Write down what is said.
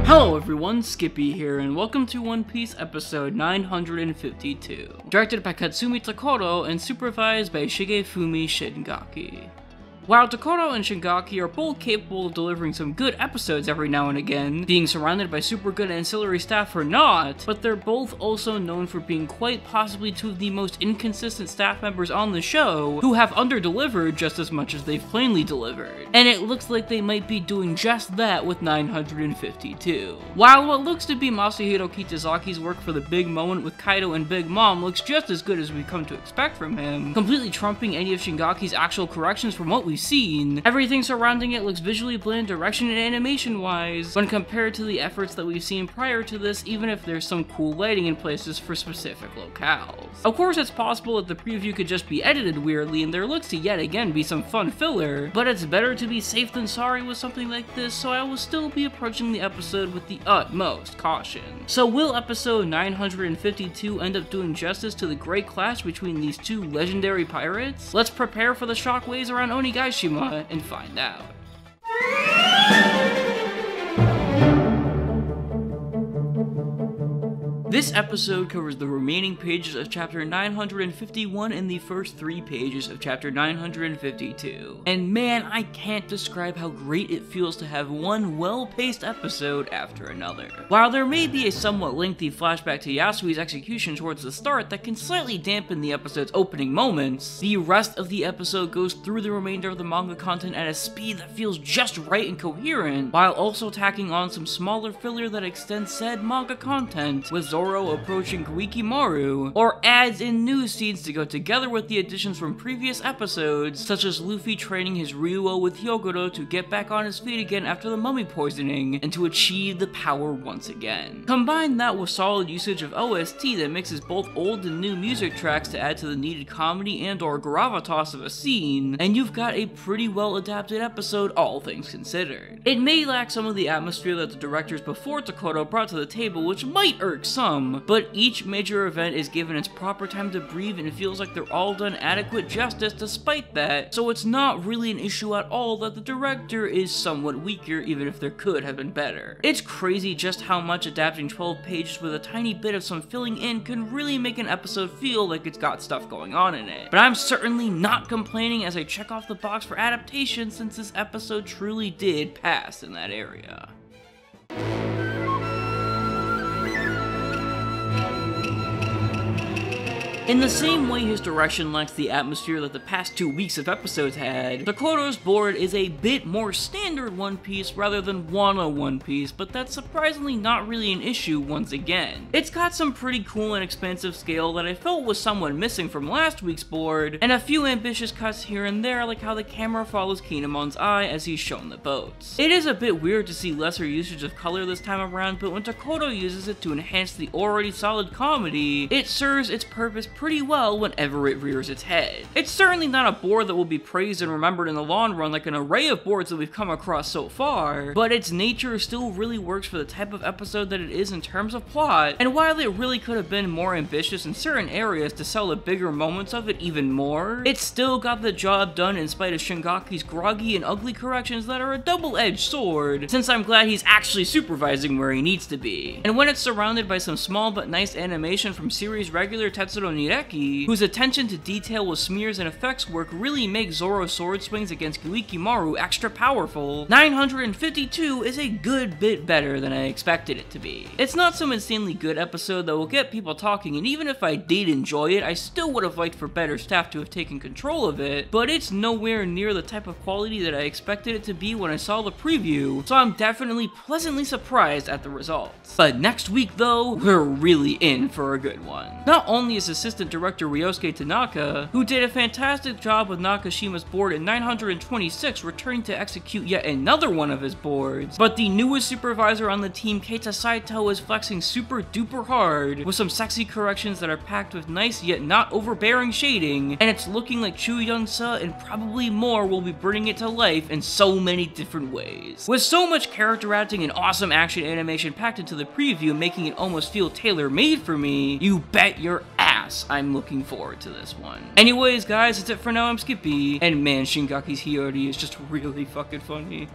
Hello everyone, Skippy here, and welcome to One Piece episode 952. Directed by Katsumi Takoro and supervised by Shigefumi Shingaki. While Takoro and Shingaki are both capable of delivering some good episodes every now and again, being surrounded by super good ancillary staff or not, but they're both also known for being quite possibly two of the most inconsistent staff members on the show, who have under-delivered just as much as they've plainly delivered. And it looks like they might be doing just that with 952. While what looks to be Masahiro Kitazaki's work for the big moment with Kaido and Big Mom looks just as good as we've come to expect from him, completely trumping any of Shingaki's actual corrections from what we've seen, everything surrounding it looks visually bland direction and animation wise when compared to the efforts that we've seen prior to this, even if there's some cool lighting in places for specific locales. Of course, it's possible that the preview could just be edited weirdly and there looks to yet again be some fun filler, but it's better to be safe than sorry with something like this, so I will still be approaching the episode with the utmost caution. So will episode 952 end up doing justice to the great clash between these two legendary pirates? Let's prepare for the shockwaves around Onigashima and find out. This episode covers the remaining pages of chapter 951 and the first 3 pages of chapter 952. And man, I can't describe how great it feels to have one well-paced episode after another. While there may be a somewhat lengthy flashback to Yasui's execution towards the start that can slightly dampen the episode's opening moments, the rest of the episode goes through the remainder of the manga content at a speed that feels just right and coherent, while also tacking on some smaller filler that extends said manga content, with Zoro approaching Guikimaru, or adds in new scenes to go together with the additions from previous episodes, such as Luffy training his Ryuo with Hyogoro to get back on his feet again after the mummy poisoning, and to achieve the power once again. Combine that with solid usage of OST that mixes both old and new music tracks to add to the needed comedy and or gravitas of a scene, and you've got a pretty well adapted episode, all things considered. It may lack some of the atmosphere that the directors before Takoro brought to the table, which might irk some, but each major event is given its proper time to breathe and it feels like they're all done adequate justice despite that, so it's not really an issue at all that the director is somewhat weaker even if there could have been better. It's crazy just how much adapting 12 pages with a tiny bit of some filling in can really make an episode feel like it's got stuff going on in it. But I'm certainly not complaining as I check off the box for adaptation since this episode truly did pass in that area. In the same way his direction lacks the atmosphere that the past 2 weeks of episodes had, Takoro's board is a bit more standard One Piece rather than Wano One Piece, but that's surprisingly not really an issue once again. It's got some pretty cool and expansive scale that I felt was somewhat missing from last week's board, and a few ambitious cuts here and there like how the camera follows Kinemon's eye as he's shown the boats. It is a bit weird to see lesser usage of color this time around, but when Takoro uses it to enhance the already solid comedy, it serves its purpose pretty well whenever it rears its head. It's certainly not a board that will be praised and remembered in the long run like an array of boards that we've come across so far, but its nature still really works for the type of episode that it is in terms of plot, and while it really could have been more ambitious in certain areas to sell the bigger moments of it even more, it still got the job done in spite of Shingaki's groggy and ugly corrections that are a double-edged sword, since I'm glad he's actually supervising where he needs to be. And when it's surrounded by some small but nice animation from series regular Tetsuro Nireki, whose attention to detail with smears and effects work really make Zoro's sword swings against Guikimaru extra powerful, 952 is a good bit better than I expected it to be. It's not some insanely good episode that will get people talking, and even if I did enjoy it, I still would have liked for better staff to have taken control of it, but it's nowhere near the type of quality that I expected it to be when I saw the preview, so I'm definitely pleasantly surprised at the results. But next week though, we're really in for a good one. Not only is assistant director Ryosuke Tanaka, who did a fantastic job with Nakashima's board in 926, returning to execute yet another one of his boards, but the newest supervisor on the team, Keita Saito, is flexing super duper hard, with some sexy corrections that are packed with nice yet not overbearing shading, and it's looking like Chu Young-sa and probably more will be bringing it to life in so many different ways. With so much character acting and awesome action animation packed into the preview, making it almost feel tailor-made for me, you bet your ass I'm looking forward to this one. Anyways guys, that's it for now. I'm Skippy, and man, Shingaki's Hiyori is just really fucking funny.